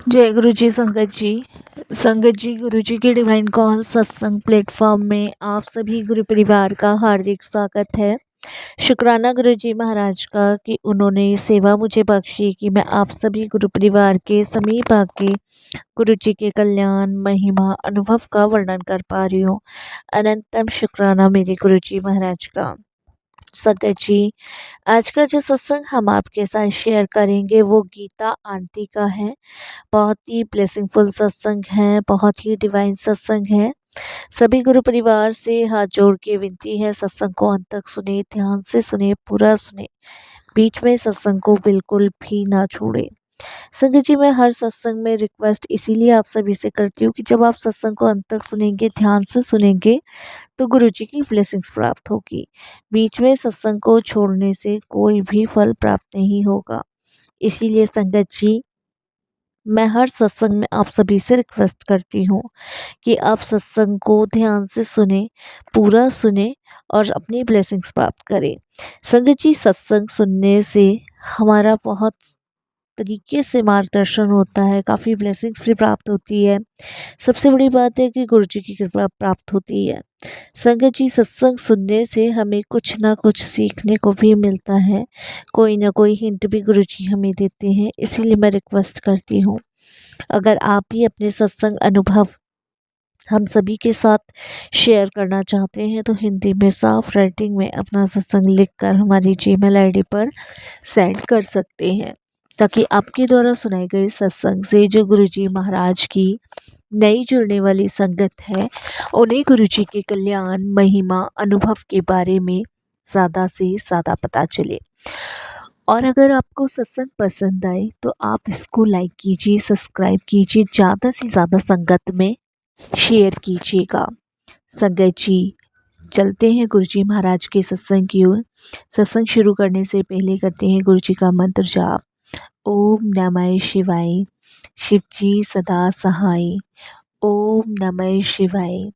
जय गुरु जी संगत जी गुरु जी के डिवाइन कॉल सत्संग प्लेटफॉर्म में आप सभी गुरु परिवार का हार्दिक स्वागत है। शुक्राना गुरु जी महाराज का कि उन्होंने सेवा मुझे बख्शी कि मैं आप सभी गुरु परिवार के समीप आके गुरु जी के कल्याण महिमा अनुभव का वर्णन कर पा रही हूँ। अनंतम शुक्राना मेरे गुरु जी महाराज का। संगत जी, आज का जो सत्संग हम आपके साथ शेयर करेंगे वो गीता आंटी का है। बहुत ही ब्लेसिंगफुल सत्संग है, बहुत ही डिवाइन सत्संग है। सभी गुरु परिवार से हाथ जोड़ के विनती है, सत्संग को अंत तक सुने, ध्यान से सुने, पूरा सुने, बीच में सत्संग को बिल्कुल भी ना छोड़े। संगत जी, मैं हर सत्संग में रिक्वेस्ट इसीलिए आप सभी से करती हूँ कि जब आप सत्संग को अंत तक सुनेंगे, ध्यान से सुनेंगे, तो गुरु जी की ब्लेसिंग्स प्राप्त होगी। बीच में सत्संग को छोड़ने से कोई भी फल प्राप्त नहीं होगा। इसीलिए संगत जी, मैं हर सत्संग में आप सभी से रिक्वेस्ट करती हूँ कि आप सत्संग को ध्यान से सुने, पूरा सुने और अपनी ब्लेसिंग्स प्राप्त करें। संगत जी, सत्संग सुनने से हमारा बहुत तरीके से मार्गदर्शन होता है, काफ़ी ब्लेसिंग्स भी प्राप्त होती है। सबसे बड़ी बात है कि गुरु जी की कृपा प्राप्त होती है। संगत जी, सत्संग सुनने से हमें कुछ ना कुछ सीखने को भी मिलता है, कोई ना कोई हिंट भी गुरु जी हमें देते हैं। इसीलिए मैं रिक्वेस्ट करती हूँ, अगर आप भी अपने सत्संग अनुभव हम सभी के साथ शेयर करना चाहते हैं तो हिंदी में साफ राइटिंग में अपना सत्संग लिखकर हमारी जीमेल आईडी पर सेंड कर सकते हैं, ताकि आपके द्वारा सुनाए गए सत्संग से जो गुरुजी महाराज की नई जुड़ने वाली संगत है, उन्हें गुरुजी के कल्याण महिमा अनुभव के बारे में ज़्यादा से ज़्यादा पता चले। और अगर आपको सत्संग पसंद आए तो आप इसको लाइक कीजिए, सब्सक्राइब कीजिए, ज़्यादा से ज़्यादा संगत में शेयर कीजिएगा। संगत जी, चलते हैं गुरुजी महाराज के सत्संग की ओर। सत्संग शुरू करने से पहले करते हैं गुरुजी का मंत्र जाप। ओम नमः शिवाय, शिव जी सदा सहाय। ओम नमः शिवाय,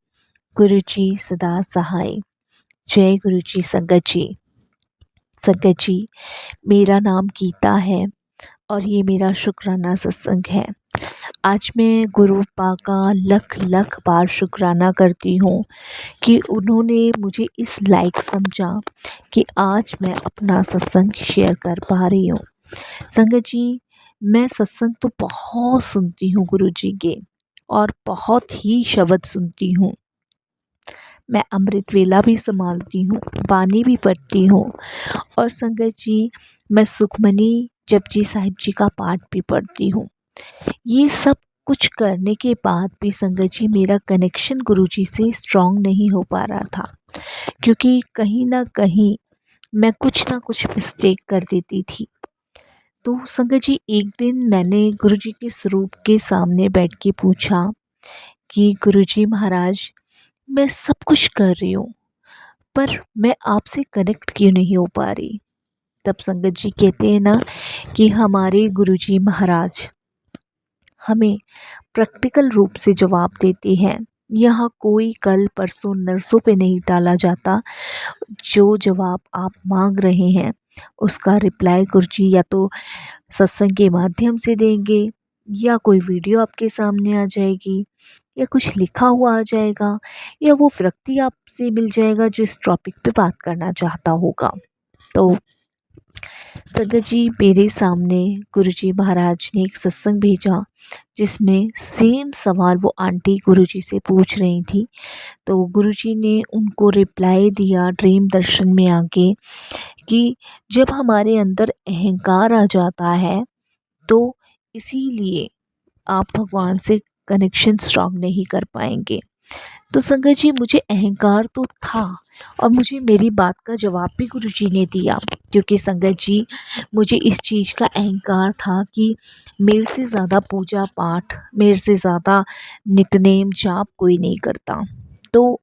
गुरुजी सदा सहाय। जय गुरुजी। संगत जी, मेरा नाम गीता है और ये मेरा शुक्राना सत्संग है। आज मैं गुरु पा का लख लख बार शुक्राना करती हूँ कि उन्होंने मुझे इस लायक समझा कि आज मैं अपना सत्संग शेयर कर पा रही हूँ। संगत जी, मैं सत्संग तो बहुत सुनती हूँ गुरु जी के, और बहुत ही शब्द सुनती हूँ। मैं अमृत वेला भी संभालती हूँ, वाणी भी पढ़ती हूँ, और संगत जी, मैं सुखमनी जपजी साहिब जी का पाठ भी पढ़ती हूँ। ये सब कुछ करने के बाद भी संगत जी, मेरा कनेक्शन गुरुजी से स्ट्रॉन्ग नहीं हो पा रहा था, क्योंकि कहीं ना कहीं मैं कुछ ना कुछ मिस्टेक कर देती थी। तो संगत जी, एक दिन मैंने गुरुजी के स्वरूप के सामने बैठ के पूछा कि गुरुजी महाराज, मैं सब कुछ कर रही हूँ, पर मैं आपसे कनेक्ट क्यों नहीं हो पा रही। तब संगत जी कहते हैं ना कि हमारे गुरुजी महाराज हमें प्रैक्टिकल रूप से जवाब देते हैं। यहाँ कोई कल परसों नरसों पे नहीं टाला जाता। जो जवाब आप मांग रहे हैं उसका रिप्लाई गुरुजी या तो सत्संग के माध्यम से देंगे, या कोई वीडियो आपके सामने आ जाएगी, या कुछ लिखा हुआ आ जाएगा, या वो व्यक्ति आपसे मिल जाएगा जो इस टॉपिक पे बात करना चाहता होगा। तो संगत जी, मेरे सामने गुरुजी महाराज ने एक सत्संग भेजा जिसमें सेम सवाल वो आंटी गुरुजी से पूछ रही थी। तो गुरुजी ने उनको रिप्लाई दिया ड्रीम दर्शन में आके कि जब हमारे अंदर अहंकार आ जाता है तो इसीलिए आप भगवान से कनेक्शन स्ट्रॉन्ग नहीं कर पाएंगे। तो संगत जी, मुझे अहंकार तो था, और मुझे मेरी बात का जवाब भी गुरुजी ने दिया, क्योंकि संगत जी, मुझे इस चीज़ का अहंकार था कि मेरे से ज़्यादा पूजा पाठ, मेरे से ज़्यादा नितनेम जाप कोई नहीं करता। तो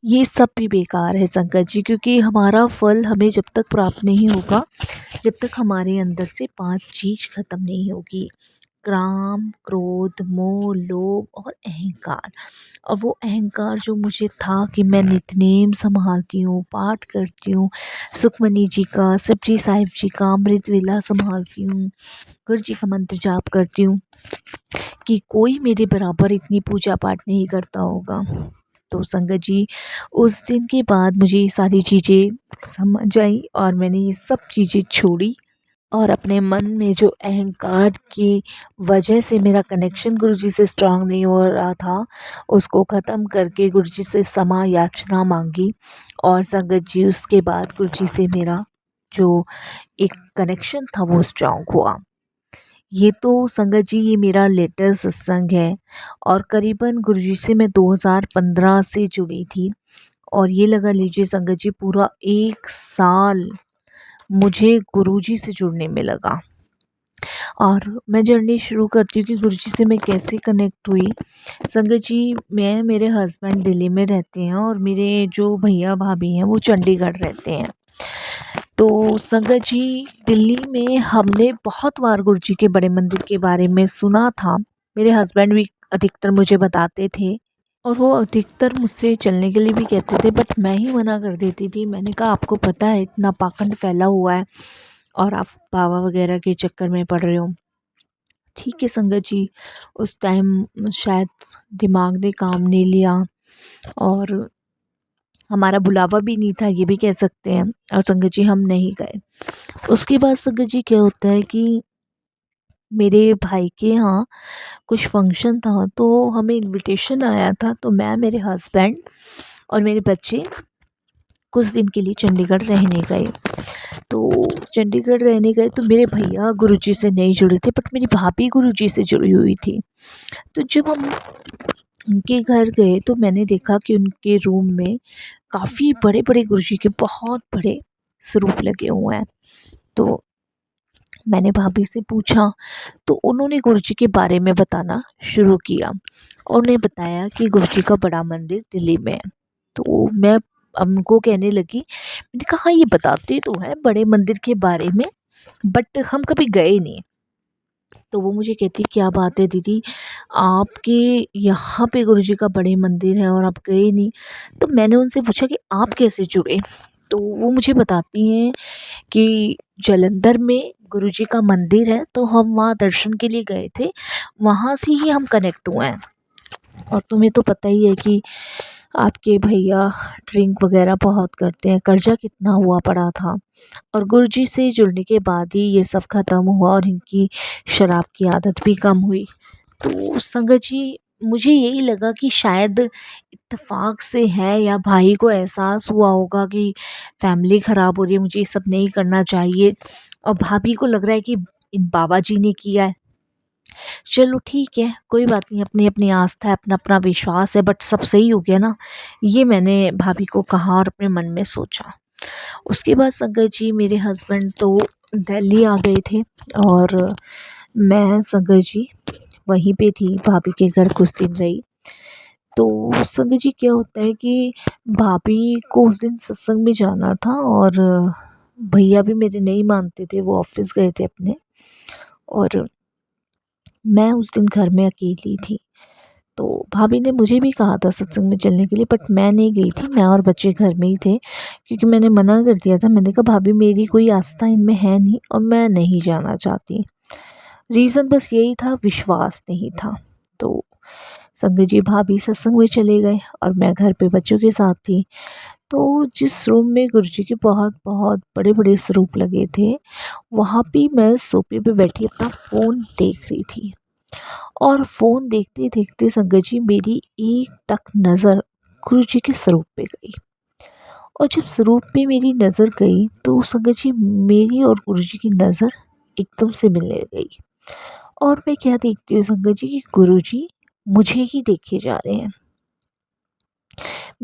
ये सब भी बेकार है संगत जी, क्योंकि हमारा फल हमें जब तक प्राप्त नहीं होगा, जब तक हमारे अंदर से 5 चीज़ ख़त्म नहीं होगी: काम, क्रोध, मोह, लोभ और अहंकार। और वो अहंकार जो मुझे था कि मैं नितनेम संभालती हूँ, पाठ करती हूँ, सुखमनी जी का, सब्जी साहिब जी का, अमृत वेला संभालती हूँ, गुरु जी का मंत्र जाप करती हूँ, कि कोई मेरे बराबर इतनी पूजा पाठ नहीं करता होगा। तो संगत जी, उस दिन के बाद मुझे ये सारी चीज़ें समझ आई और मैंने ये सब चीज़ें छोड़ी और अपने मन में जो अहंकार की वजह से मेरा कनेक्शन गुरुजी से स्ट्रांग नहीं हो रहा था, उसको ख़त्म करके गुरुजी से क्षमा याचना मांगी। और संगत जी, उसके बाद गुरुजी से मेरा जो एक कनेक्शन था वो स्ट्रांग हुआ। ये तो संगत जी, ये मेरा लेटेस्ट सत्संग है और करीबन गुरुजी से मैं 2015 से जुड़ी थी और ये लगा लीजिए संगत जी, पूरा 1 साल मुझे गुरुजी से जुड़ने में लगा। और मैं जर्नी शुरू करती हूँ कि गुरुजी से मैं कैसे कनेक्ट हुई। संगत जी, मैं मेरे हस्बैंड दिल्ली में रहते हैं और मेरे जो भैया भाभी हैं वो चंडीगढ़ रहते हैं। तो संगत जी, दिल्ली में हमने बहुत बार गुरुजी के बड़े मंदिर के बारे में सुना था। मेरे हस्बैंड भी अधिकतर मुझे बताते थे और वो अधिकतर मुझसे चलने के लिए भी कहते थे, बट मैं ही मना कर देती थी। मैंने कहा, आपको पता है इतना पाखंड फैला हुआ है और आप बाबा वगैरह के चक्कर में पड़ रहे हो। ठीक है संगत जी, उस टाइम शायद दिमाग ने काम नहीं लिया और हमारा बुलावा भी नहीं था, ये भी कह सकते हैं। और संगत जी, हम नहीं गए। उसके बाद संगत जी क्या होता है कि मेरे भाई के यहाँ कुछ फंक्शन था तो हमें इनविटेशन आया था, तो मैं, मेरे हस्बैंड और मेरे बच्चे कुछ दिन के लिए चंडीगढ़ रहने गए। तो चंडीगढ़ रहने गए तो मेरे भैया गुरुजी से नहीं जुड़े थे, बट मेरी भाभी गुरुजी से जुड़ी हुई थी। तो जब हम उनके घर गए तो मैंने देखा कि उनके रूम में काफ़ी बड़े बड़े गुरुजी के बहुत बड़े स्वरूप लगे हुए हैं। तो मैंने भाभी से पूछा तो उन्होंने गुरुजी के बारे में बताना शुरू किया और उन्हें बताया कि गुरुजी का बड़ा मंदिर दिल्ली में है। तो मैं उनको कहने लगी, मैंने कहा, हाँ, ये बताते तो है बड़े मंदिर के बारे में, बट हम कभी गए नहीं। तो वो मुझे कहती, क्या बात है दीदी, आपके यहाँ पे गुरुजी का बड़े मंदिर है और आप गए नहीं। तो मैंने उनसे पूछा कि आप कैसे जुड़े। तो वो मुझे बताती हैं कि जलंधर में गुरुजी का मंदिर है तो हम वहाँ दर्शन के लिए गए थे, वहाँ से ही हम कनेक्ट हुए हैं। और तुम्हें तो पता ही है कि आपके भैया ड्रिंक वगैरह बहुत करते हैं, कर्जा कितना हुआ पड़ा था और गुरुजी से जुड़ने के बाद ही ये सब ख़त्म हुआ और इनकी शराब की आदत भी कम हुई। तो संगत जी, मुझे यही लगा कि शायद इत्तेफाक से है या भाई को एहसास हुआ होगा कि फैमिली ख़राब हो रही है, मुझे ये सब नहीं करना चाहिए, और भाभी को लग रहा है कि इन बाबा जी ने किया है। चलो ठीक है, कोई बात नहीं, अपनी अपनी आस्था है, अपना अपना विश्वास है, बट सब सही हो गया ना, ये मैंने भाभी को कहा और अपने मन में सोचा। उसके बाद संगत जी, मेरे हस्बैंड तो दिल्ली आ गए थे और मैं संगत जी वहीं पे थी, भाभी के घर कुछ दिन रही। तो संगत जी क्या होता है कि भाभी को उस दिन सत्संग में जाना था और भैया भी मेरे नहीं मानते थे, वो ऑफिस गए थे अपने, और मैं उस दिन घर में अकेली थी। तो भाभी ने मुझे भी कहा था सत्संग में चलने के लिए, बट मैं नहीं गई थी, मैं और बच्चे घर में ही थे क्योंकि मैंने मना कर दिया था। मैंने कहा, भाभी मेरी कोई आस्था इनमें है नहीं और मैं नहीं जाना चाहती। रीज़न बस यही था, विश्वास नहीं था। तो संगत जी, भाभी सत्संग में चले गए और मैं घर पे बच्चों के साथ थी। तो जिस रूम में गुरुजी के बहुत बहुत बड़े बड़े स्वरूप लगे थे, वहाँ पे मैं सोफे पे बैठी अपना फ़ोन देख रही थी और फ़ोन देखते देखते संगत जी, मेरी एक टक नज़र गुरुजी के स्वरूप पे गई। और जब स्वरूप पे मेरी नज़र गई तो संगत जी, मेरी और गुरुजी की नज़र एकदम से मिलने गई। और मैं क्या देखती हूँ संगत जी कि गुरुजी मुझे ही देखे जा रहे हैं।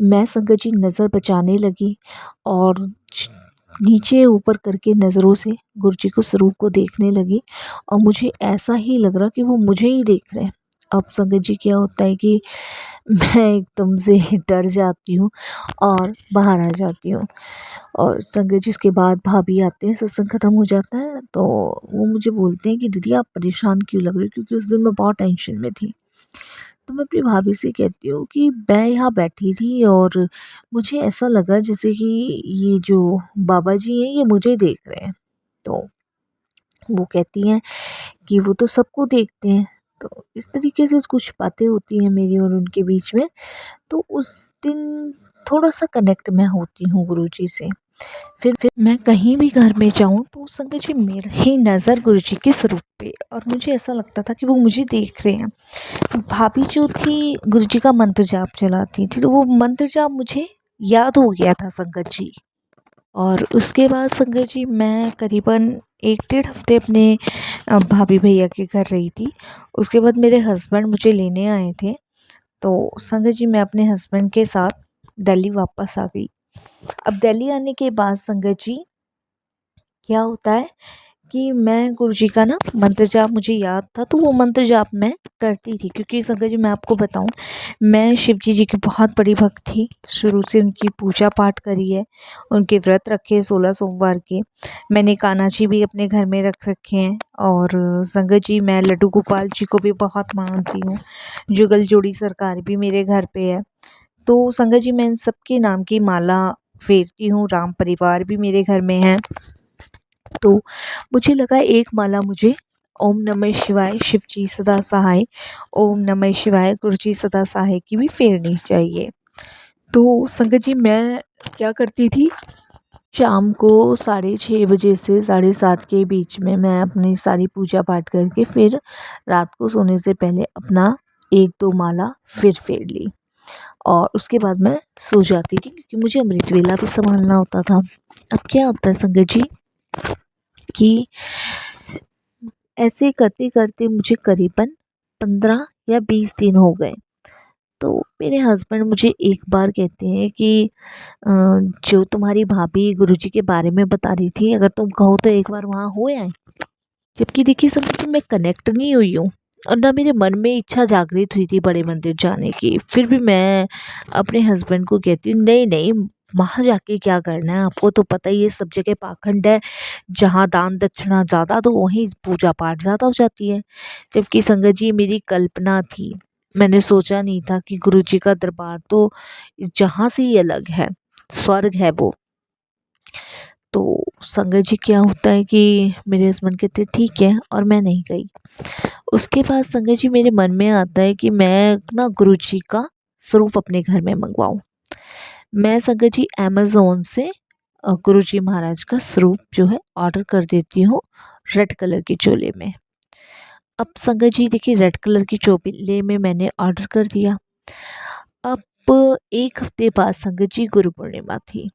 मैं संगत जी नज़र बचाने लगी और नीचे ऊपर करके नज़रों से गुरुजी को स्वरूप को देखने लगी और मुझे ऐसा ही लग रहा कि वो मुझे ही देख रहे हैं। अब संगत जी क्या होता है कि मैं एकदम से डर जाती हूँ और बाहर आ जाती हूँ। और संगत जी, उसके बाद भाभी आते हैं, सत्संग ख़त्म हो जाता है तो वो मुझे बोलते हैं कि दीदी आप परेशान क्यों लग रही हो, क्योंकि उस दिन मैं बहुत टेंशन में थी। तो मैं अपनी भाभी से कहती हूँ कि मैं यहाँ बैठी थी और मुझे ऐसा लगा जैसे कि ये जो बाबा जी हैं ये मुझे देख रहे हैं। तो वो कहती हैं कि वो तो सबको देखते हैं। तो इस तरीके से कुछ बातें होती हैं मेरी और उनके बीच में। तो उस दिन थोड़ा-सा कनेक्ट मैं होती हूँ गुरुजी से। फिर मैं कहीं भी घर में जाऊँ तो संगत जी मेरी नज़र गुरुजी के स्वरूप पे, और मुझे ऐसा लगता था कि वो मुझे देख रहे हैं। तो भाभी जो थी गुरुजी का मंत्र जाप चलाती थी, तो वो मंत्र जाप मुझे याद हो गया था संगत जी। और उसके बाद संगत जी मैं करीबन 1 डेढ़ हफ़्ते अपने भाभी भैया के घर रही थी। उसके बाद मेरे हस्बैंड मुझे लेने आए थे। तो संगत जी मैं अपने हस्बैंड के साथ दिल्ली वापस आ गई। अब दिल्ली आने के बाद संगत जी क्या होता है कि मैं गुरुजी का ना मंत्र जाप मुझे याद था, तो वो मंत्र जाप मैं करती थी, क्योंकि संगत जी मैं आपको बताऊं, मैं शिव जी की बहुत बड़ी भक्त थी। शुरू से उनकी पूजा पाठ करी है, उनके व्रत रखे 16 सोमवार के। मैंने कान्हा जी भी अपने घर में रख रखे हैं, और संगत जी मैं लड्डू गोपाल जी को भी बहुत मानती हूँ। जुगल जोड़ी सरकार भी मेरे घर पे है। तो संगत जी मैं इन सबके नाम की माला फेरती हूँ। राम परिवार भी मेरे घर में है। तो मुझे लगा एक माला मुझे ओम नमः शिवाय शिव जी सदा सहाय, ओम नमः शिवाय गुरु जी सदा सहाय की भी फेरनी चाहिए। तो संगत जी मैं क्या करती थी, शाम को 6:30 बजे से 7:30 के बीच में मैं अपनी सारी पूजा पाठ करके फिर रात को सोने से पहले अपना 1-2 माला फिर फेर ली, और उसके बाद मैं सो जाती थी, क्योंकि मुझे अमृत वेला भी संभालना होता था। अब क्या होता है संगत जी कि ऐसे करते करते मुझे करीबन 15 या 20 दिन हो गए। तो मेरे हस्बैंड मुझे एक बार कहते हैं कि जो तुम्हारी भाभी गुरुजी के बारे में बता रही थी, अगर तुम कहो तो एक बार वहाँ हो आए। जबकि देखिए समझ मैं कनेक्ट नहीं हुई हूँ, और ना मेरे मन में इच्छा जागृत हुई थी बड़े मंदिर जाने की। फिर भी मैं अपने हस्बैंड को कहती हूँ नहीं नहीं, वहाँ जाके क्या करना है, आपको तो पता ही है सब जगह पाखंड है, जहाँ दान दक्षिणा ज़्यादा तो वहीं पूजा पाठ ज़्यादा हो जाती है। जबकि संगत जी मेरी कल्पना थी, मैंने सोचा नहीं था कि गुरुजी का दरबार तो जहाँ से ही अलग है, स्वर्ग है वो। तो संगत जी क्या होता है कि मेरे हस्बैंड कहते ठीक है, और मैं नहीं गई। उसके बाद संगत जी मेरे मन में आता है कि मैं ना गुरुजी का स्वरूप अपने घर में मंगवाऊं। मैं संगत जी अमेज़न से गुरुजी महाराज का स्वरूप जो है ऑर्डर कर देती हूँ, रेड कलर के चोले में। अब संगत जी देखिए रेड कलर की चोले में मैंने ऑर्डर कर दिया। अब 1 हफ्ते बाद संगत जी गुरु पूर्णिमा थी।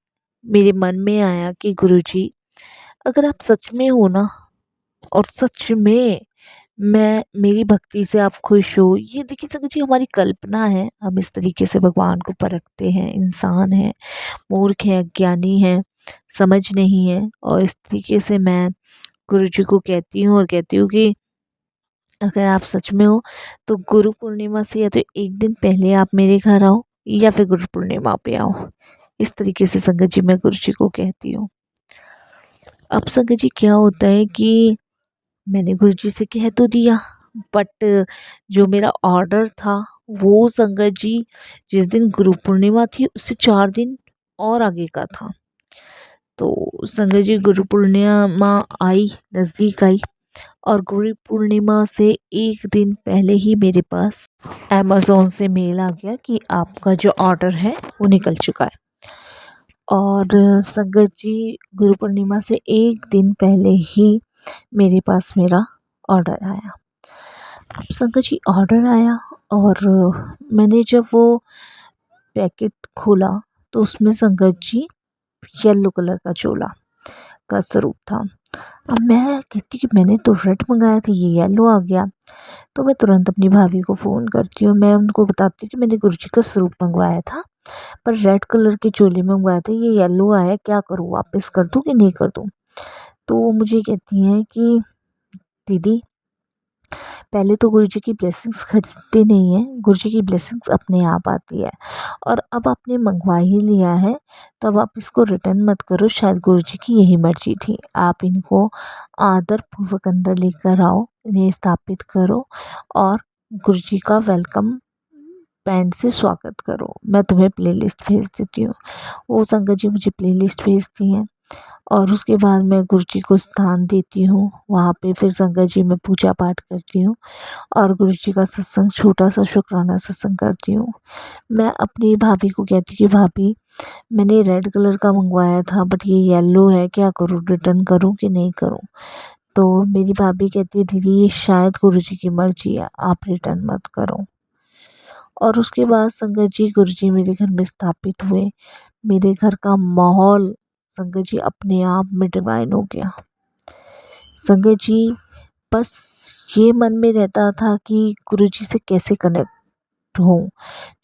मेरे मन में आया कि गुरुजी अगर आप सच में हो ना, और सच में मैं मेरी भक्ति से आप खुश हो, ये देखिए संगत जी हमारी कल्पना है, हम इस तरीके से भगवान को परखते हैं, इंसान हैं, मूर्ख हैं, अज्ञानी हैं, समझ नहीं है, और इस तरीके से मैं गुरुजी को कहती हूँ, और कहती हूँ कि अगर आप सच में हो तो गुरु पूर्णिमा से या तो 1 दिन पहले आप मेरे घर आओ, या फिर गुरु पूर्णिमा पे आओ। इस तरीके से संगत जी मैं गुरुजी को कहती हूँ। अब संगत जी क्या होता है कि मैंने गुरुजी से कह तो दिया, बट जो मेरा ऑर्डर था वो संगत जी जिस दिन गुरु पूर्णिमा थी उससे 4 दिन और आगे का था। तो संगत जी गुरु पूर्णिमा आई, नज़दीक आई, और गुरु पूर्णिमा से 1 दिन पहले ही मेरे पास अमेज़न से मेल आ गया कि आपका जो ऑर्डर है वो निकल चुका है। और संगत जी गुरु पूर्णिमा से 1 दिन पहले ही मेरे पास मेरा ऑर्डर आया। संगत जी ऑर्डर आया, और मैंने जब वो पैकेट खोला तो उसमें संगत जी येलो कलर का चोला का स्वरूप था। अब मैं कहती कि मैंने तो रेड मंगाया था, ये येलो आ गया। तो मैं तुरंत अपनी भाभी को फ़ोन करती हूँ, मैं उनको बताती हूँ कि मैंने गुरुजी का स्वरूप मंगवाया था, पर रेड कलर के चोले में मंगवाया था, ये येलो आया, क्या करूँ, वापस कर दूँ कि नहीं कर दूँ? तो वो मुझे कहती हैं कि दीदी पहले तो गुरुजी की ब्लेसिंग्स खरीदते नहीं हैं, गुरुजी की ब्लेसिंग्स अपने आप आती है, और अब आपने मंगवा ही लिया है तो अब आप इसको रिटर्न मत करो, शायद गुरुजी की यही मर्जी थी। आप इनको आदर पूर्वक अंदर लेकर आओ, इन्हें स्थापित करो, और गुरुजी का वेलकम बैंड से स्वागत करो। मैं तुम्हें प्लेलिस्ट भेज देती हूँ। वो संगत जी मुझे प्लेलिस्ट भेजती हैं, और उसके बाद मैं गुरु जी को स्थान देती हूँ। वहाँ पे फिर संगत जी मैं पूजा पाठ करती हूँ और गुरु जी का सत्संग, छोटा सा शुक्राना सत्संग करती हूँ। मैं अपनी भाभी को कहती हूँ कि भाभी, मैंने रेड कलर का मंगवाया था बट ये येलो है, क्या करूँ, रिटर्न करूँ कि नहीं करूँ? तो मेरी भाभी कहती है, दीदी ये शायद गुरु जी की मर्ज़ी है, आप रिटर्न मत करो। और उसके बाद संगत जी, गुरु जी मेरे घर में स्थापित हुए। मेरे घर का माहौल संगत जी अपने आप में डिवाइन हो गया। संगत जी बस ये मन में रहता था कि गुरु जी से कैसे कनेक्ट हूँ,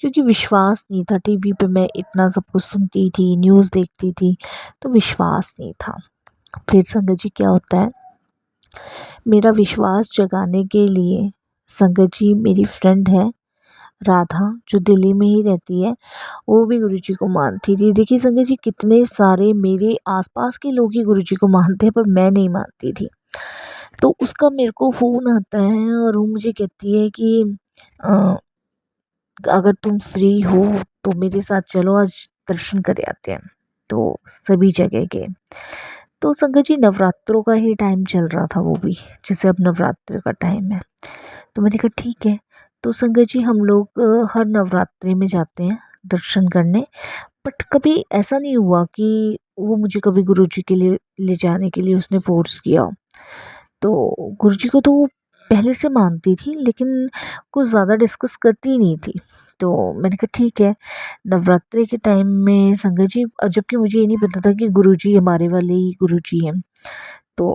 क्योंकि विश्वास नहीं था। टीवी पे मैं इतना सब कुछ सुनती थी, न्यूज़ देखती थी, तो विश्वास नहीं था। फिर संगत जी क्या होता है, मेरा विश्वास जगाने के लिए संगत जी मेरी फ्रेंड है राधा, जो दिल्ली में ही रहती है, वो भी गुरु जी को मानती थी। देखिए संगत जी, कितने सारे मेरे आसपास के लोग ही गुरु जी को मानते हैं पर मैं नहीं मानती थी। तो उसका मेरे को फ़ोन आता है और वो मुझे कहती है कि अ, अगर तुम फ्री हो तो मेरे साथ चलो, आज दर्शन करे आते हैं। तो सभी जगह के, तो संगत जी नवरात्रों का ही टाइम चल रहा था, वो भी जैसे अब नवरात्र का टाइम है। तो मैंने कहा ठीक है। तो संगत जी हम लोग हर नवरात्रि में जाते हैं दर्शन करने, बट कभी ऐसा नहीं हुआ कि वो मुझे कभी गुरु जी के लिए ले जाने के लिए उसने फ़ोर्स किया हो। तो गुरु जी को तो वो पहले से मानती थी, लेकिन कुछ ज़्यादा डिस्कस करती नहीं थी। तो मैंने कहा ठीक है। नवरात्रि के टाइम में संगत जी, और जबकि मुझे ये नहीं पता था कि गुरु जी हमारे वाले ही गुरु जी हैं। तो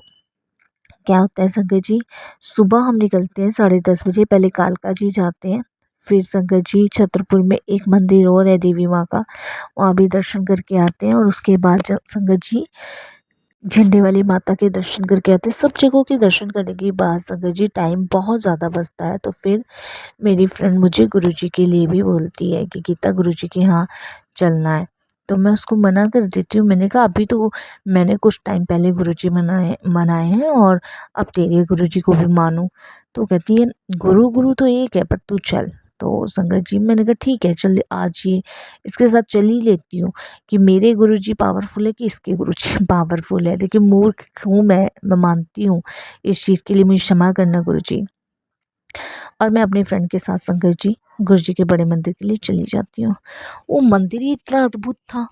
क्या होता है संगत जी, सुबह हम निकलते हैं 10:30 बजे, पहले कालका जी जाते हैं। फिर संगत जी छतरपुर में एक मंदिर और है देवी माँ का, वहाँ भी दर्शन करके आते हैं। और उसके बाद संगत जी झंडे वाली माता के दर्शन करके आते हैं। सब जगहों के दर्शन करने के बाद संगत जी टाइम बहुत ज़्यादा बचता है, तो फिर मेरी फ्रेंड मुझे गुरु जी के लिए भी बोलती है कि गीता, गुरु जी के यहाँ चलना है। तो मैं उसको मना कर देती हूँ। मैंने कहा अभी तो मैंने कुछ टाइम पहले गुरु जी मनाए मनाए हैं और अब तेरे गुरु जी को भी मानूँ। तो कहती है, गुरु गुरु तो एक है पर तू चल। तो संगत जी मैंने कहा ठीक है, चल आज ये इसके साथ चल ही लेती हूँ कि मेरे गुरुजी पावरफुल है कि इसके गुरुजी पावरफुल है। देखिए मूर्ख हूँ मैं मानती हूँ, इस चीज़ के लिए मुझे क्षमा करना गुरुजी। और मैं अपनी फ्रेंड के साथ संगत जी गुरुजी के बड़े मंदिर के लिए चली जाती हूँ। वो मंदिर ही इतना अद्भुत था,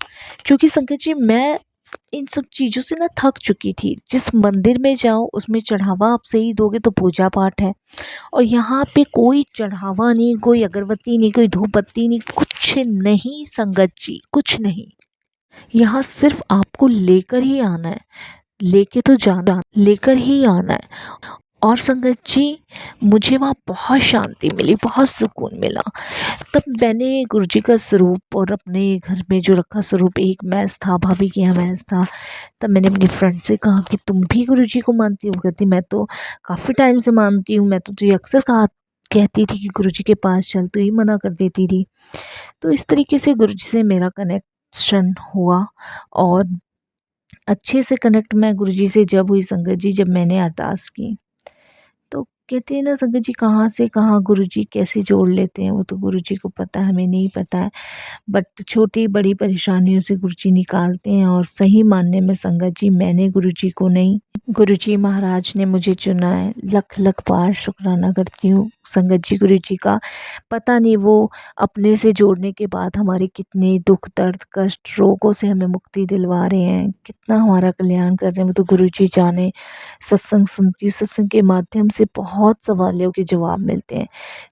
क्योंकि संगत जी मैं इन सब चीज़ों से ना थक चुकी थी। जिस मंदिर में जाओ उसमें चढ़ावा आप सही दोगे तो पूजा पाठ है, और यहाँ पे कोई चढ़ावा नहीं, कोई अगरबत्ती नहीं, कोई धूप बत्ती नहीं, कुछ नहीं संगत जी, कुछ नहीं। यहाँ सिर्फ आपको लेकर ही आना है, लेके तो जाना, लेकर ही आना है। और संगत जी मुझे वहाँ बहुत शांति मिली, बहुत सुकून मिला। तब मैंने गुरुजी का स्वरूप और अपने घर में जो रखा स्वरूप, एक मैस था, भाभी के यहाँ मैस था। तब मैंने अपनी फ्रेंड से कहा कि तुम भी गुरुजी को मानती हो? कहती मैं तो काफ़ी टाइम से मानती हूँ, मैं तो तुझे अक्सर कहा कहती थी कि गुरुजी के पास चल, तो ही मना कर देती थी। तो इस तरीके से गुरुजी से मेरा कनेक्शन हुआ। और अच्छे से कनेक्ट मैं गुरुजी से जब हुई संगत जी, जब मैंने अरदास की। तो कहते हैं ना संगत जी, कहाँ से कहाँ गुरुजी कैसे जोड़ लेते हैं वो तो गुरुजी को पता है, हमें नहीं पता है। बट छोटी बड़ी परेशानियों से गुरुजी निकालते हैं। और सही मानने में संगत जी मैंने गुरुजी को नहीं, गुरुजी महाराज ने मुझे चुना है। लख लख बार शुक्राना करती हूँ संगत जी गुरुजी का। पता नहीं वो अपने से जोड़ने के बाद हमारे कितने दुख दर्द कष्ट रोगों से हमें मुक्ति दिलवा रहे हैं, कितना हमारा कल्याण कर रहे हैं, वो तो गुरुजी जाने। सत्संग सुनती हूँ, सत्संग के माध्यम से बहुत सवालों के जवाब मिलते हैं।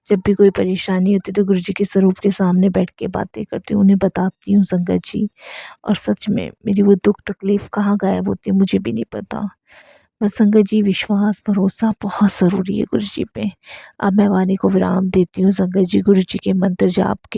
जब भी कोई परेशानी होती है तो गुरुजी के स्वरूप के सामने बैठ के बातें करती हूँ, उन्हें बताती हूँ संगत जी। और सच में मेरी वो दुख तकलीफ़ कहाँ गायब होती है मुझे भी नहीं पता। बस संगत जी विश्वास भरोसा बहुत ज़रूरी है गुरुजी पे। अब मैं वाणी को विराम देती हूँ संगत जी, गुरुजी के मंत्र जाप के।